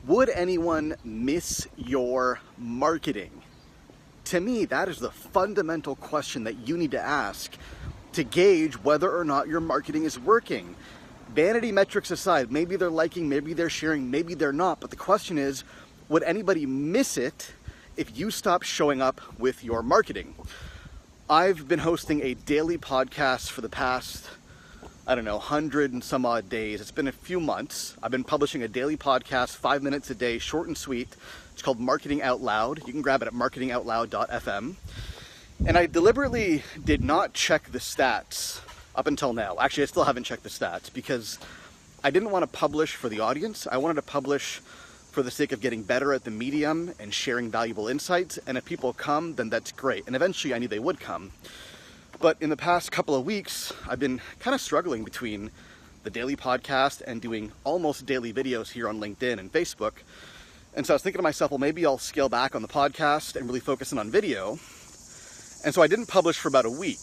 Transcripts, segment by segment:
Would anyone miss your marketing? To me, that is the fundamental question that you need to ask to gauge whether or not your marketing is working. Vanity metrics aside, maybe they're liking, maybe they're sharing, maybe they're not, but the question is, would anybody miss it if you stop showing up with your marketing? I've been hosting a daily podcast for the past, 100 and some odd days. It's been a few months. I've been publishing a daily podcast, 5 minutes a day, short and sweet. It's called Marketing Out Loud. You can grab it at marketingoutloud.fm. And I deliberately did not check the stats up until now. Actually, I still haven't checked the stats because I didn't want to publish for the audience. I wanted to publish for the sake of getting better at the medium and sharing valuable insights. And if people come, then that's great. And eventually I knew they would come. But in the past couple of weeks, I've been kind of struggling between the daily podcast and doing almost daily videos here on LinkedIn and Facebook. And so I was thinking to myself, well, maybe I'll scale back on the podcast and really focus in on video. And so I didn't publish for about a week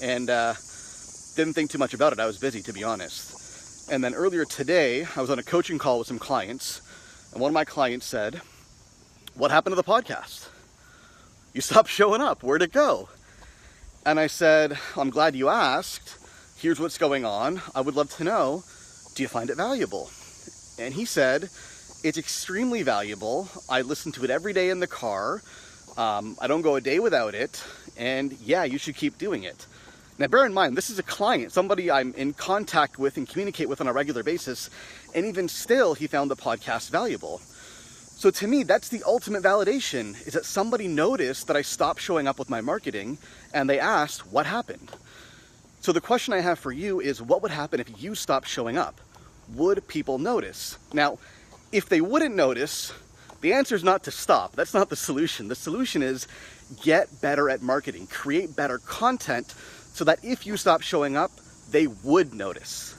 and didn't think too much about it. I was busy, to be honest. And then earlier today, I was on a coaching call with some clients. And one of my clients said, "What happened to the podcast? You stopped showing up. Where'd it go?" And I said, "I'm glad you asked. Here's what's going on. I would love to know, do you find it valuable?" And he said, "It's extremely valuable. I listen to it every day in the car. I don't go a day without it. And yeah, you should keep doing it." Now, bear in mind, this is a client, somebody I'm in contact with and communicate with on a regular basis. And even still, he found the podcast valuable. So to me, that's the ultimate validation, is that somebody noticed that I stopped showing up with my marketing and they asked, what happened? So the question I have for you is, what would happen if you stopped showing up? Would people notice? Now, if they wouldn't notice, the answer is not to stop. That's not the solution. The solution is get better at marketing, create better content so that if you stop showing up, they would notice.